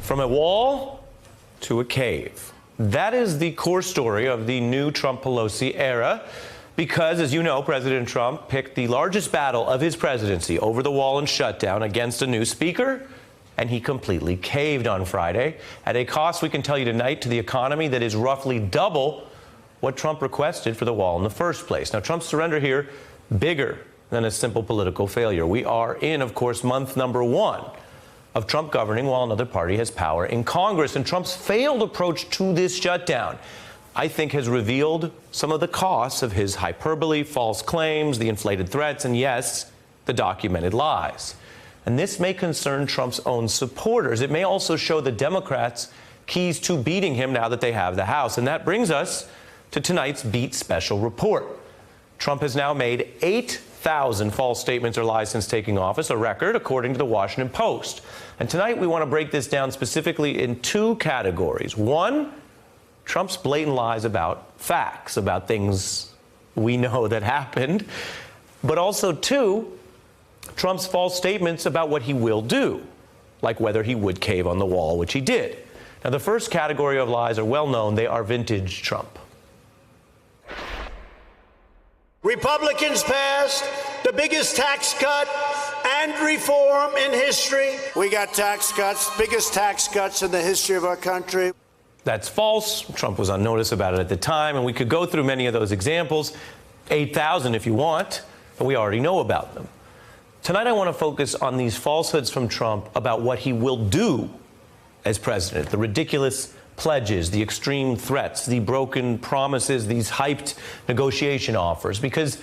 From a wall to a cave. That is the core story of the new Trump-Pelosi era because, as you know, President Trump picked the largest battle of his presidency over the wall and shutdown against a new speaker, and he completely caved on Friday at a cost, we can tell you tonight, to the economy that is roughly double what Trump requested for the wall in the first place. Now, Trump's surrender here, bigger than a simple political failure. We are in, of course, month number 1 of Trump governing while another party has power in Congress. And Trump's failed approach to this shutdown, I think, has revealed some of the costs of his hyperbole, false claims, the inflated threats, and yes, the documented lies. And this may concern Trump's own supporters. It may also show the Democrats keys to beating him now that they have the House. And that brings us to tonight's Beat Special Report. Trump has now made 8,000 false statements or lies since taking office, a record according to the Washington Post. And tonight we want to break this down specifically in 2 categories. 1, Trump's blatant lies about facts, about things we know that happened. But also 2, Trump's false statements about what he will do, like whether he would cave on the wall, which he did. Now, the first category of lies are well known. They are vintage Trump. Republicans passed the biggest tax cut and reform in history. We got tax cuts, biggest tax cuts in the history of our country. That's false. Trump was on notice about it at the time, and we could go through many of those examples, 8,000 if you want, but we already know about them. Tonight I want to focus on these falsehoods from Trump about what he will do as president, the ridiculous pledges, the extreme threats, the broken promises, these hyped negotiation offers, because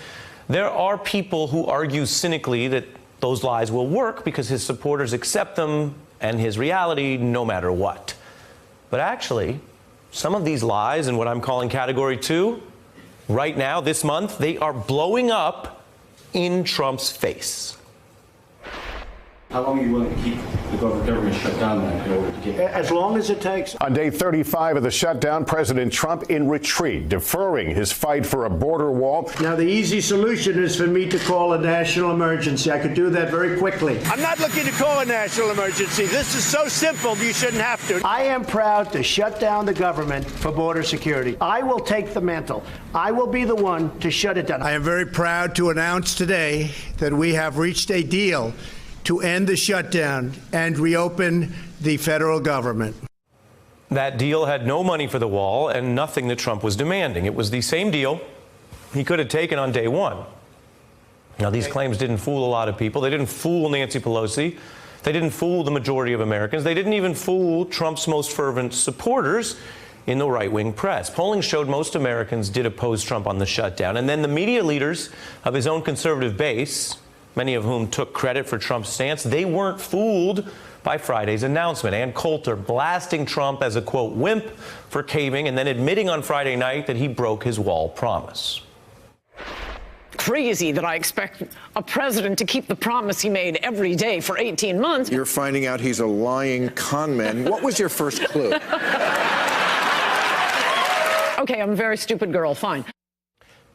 there are people who argue cynically that those lies will work because his supporters accept them and his reality no matter what. But actually, some of these lies in what I'm calling category 2, right now, this month, they are blowing up in Trump's face. How long are you willing to keep the government shut down then in order to get... As long as it takes. On day 35 of the shutdown, President Trump in retreat, deferring his fight for a border wall. Now, the easy solution is for me to call a national emergency. I could do that very quickly. I'm not looking to call a national emergency. This is so simple, you shouldn't have to. I am proud to shut down the government for border security. I will take the mantle. I will be the one to shut it down. I am very proud to announce today that we have reached a deal to end the shutdown and reopen the federal government. That deal had no money for the wall and nothing that Trump was demanding. It was the same deal he could have taken on day 1. Now, these claims didn't fool a lot of people. They didn't fool Nancy Pelosi. They didn't fool the majority of Americans. They didn't even fool Trump's most fervent supporters in the right-wing press. Polling showed most Americans did oppose Trump on the shutdown. And then the media leaders of his own conservative base, many of whom took credit for Trump's stance, they weren't fooled by Friday's announcement. Ann Coulter blasting Trump as a, quote, wimp for caving and then admitting on Friday night that he broke his wall promise. Crazy that I expect a president to keep the promise he made every day for 18 months. You're finding out he's a lying con man. What was your first clue? Okay, I'm a very stupid girl, fine.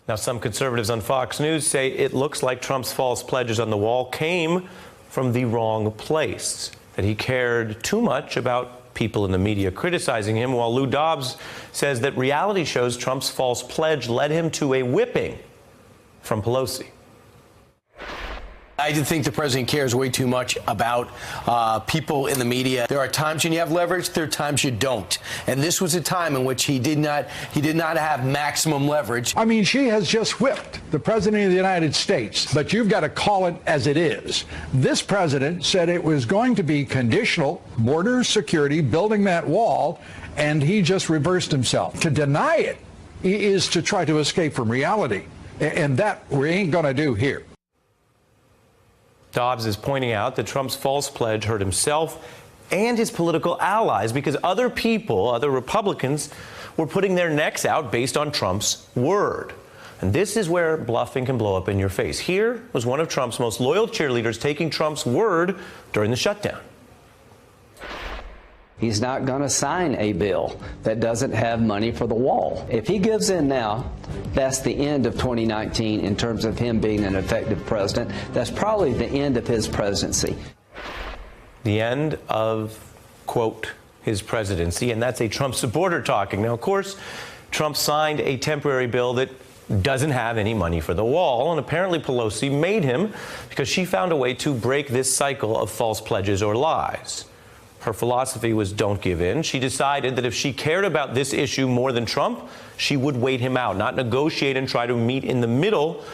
Now, some conservatives on Fox News say it looks like Trump's false pledges on the wall came from the wrong place, that he cared too much about people in the media criticizing him, while Lou Dobbs says that reality shows Trump's false pledge led him to a whipping from Pelosi. I think the president cares way too much about people in the media. There are times when you have leverage, there are times you don't. And this was a time in which he did not have maximum leverage. I mean, she has just whipped the president of the United States, but you've got to call it as it is. This president said it was going to be conditional border security, building that wall, and he just reversed himself. To deny it is to try to escape from reality, and that we ain't going to do here. Dobbs is pointing out that Trump's false pledge hurt himself and his political allies because other people, other Republicans, were putting their necks out based on Trump's word. And this is where bluffing can blow up in your face. Here was one of Trump's most loyal cheerleaders taking Trump's word during the shutdown. He's not going to sign a bill that doesn't have money for the wall. If he gives in now, that's the end of 2019 in terms of him being an effective president. That's probably the end of his presidency. The end of, quote, his presidency, and that's a Trump supporter talking. Now, of course, Trump signed a temporary bill that doesn't have any money for the wall, and apparently Pelosi made him because she found a way to break this cycle of false pledges or lies. Her philosophy was don't give in. She decided that if she cared about this issue more than Trump, she would wait him out, not negotiate and try to meet in the middle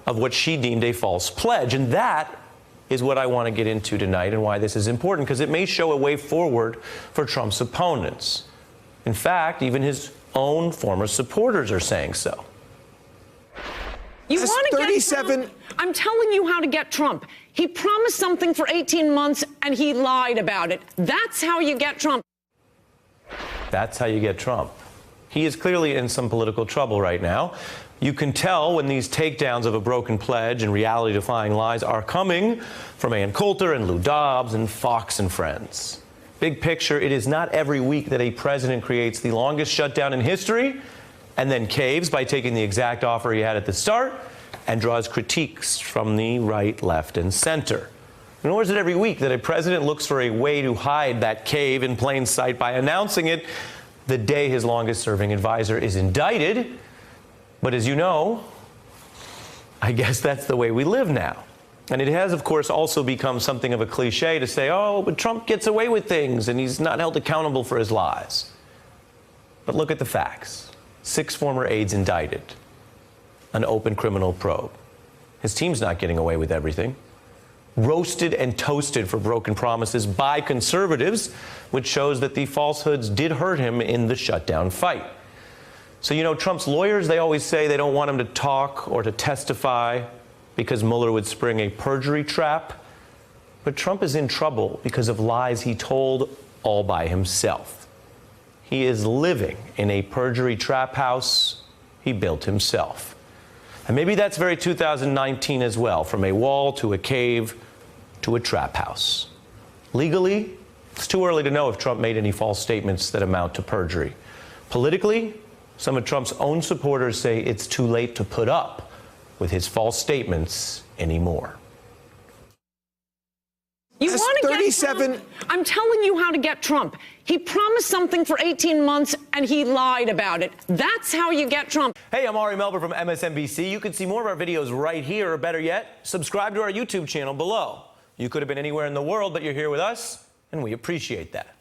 of what she deemed a false pledge. And that is what I want to get into tonight and why this is important, because it may show a way forward for Trump's opponents. In fact, even his own former supporters are saying so. You want to 37 get Trump? I'm telling you how to get Trump. He promised something for 18 months and he lied about it. That's how you get Trump. That's how you get Trump. He is clearly in some political trouble right now. You can tell when these takedowns of a broken pledge and reality-defying lies are coming from Ann Coulter and Lou Dobbs and Fox and Friends. Big picture, it is not every week that a president creates the longest shutdown in history and then caves by taking the exact offer he had at the start and draws critiques from the right, left, and center. Nor is it every week that a president looks for a way to hide that cave in plain sight by announcing it the day his longest-serving advisor is indicted. But as you know, I guess that's the way we live now. And it has, of course, also become something of a cliche to say, oh, but Trump gets away with things and he's not held accountable for his lies. But look at the facts. 6 former aides indicted. An open criminal probe. His team's not getting away with everything. Roasted and toasted for broken promises by conservatives, which shows that the falsehoods did hurt him in the shutdown fight. So, you know, Trump's lawyers, they always say they don't want him to talk or to testify because Mueller would spring a perjury trap. But Trump is in trouble because of lies he told all by himself. He is living in a perjury trap house he built himself. And maybe that's very 2019 as well, from a wall to a cave to a trap house. Legally, it's too early to know if Trump made any false statements that amount to perjury. Politically, some of Trump's own supporters say it's too late to put up with his false statements anymore. You want to get Trump? I'm telling you how to get Trump. He promised something for 18 months and he lied about it. That's how you get Trump. Hey, I'm Ari Melber from MSNBC. You can see more of our videos right here, or better yet, subscribe to our YouTube channel below. You could have been anywhere in the world, but you're here with us, and we appreciate that.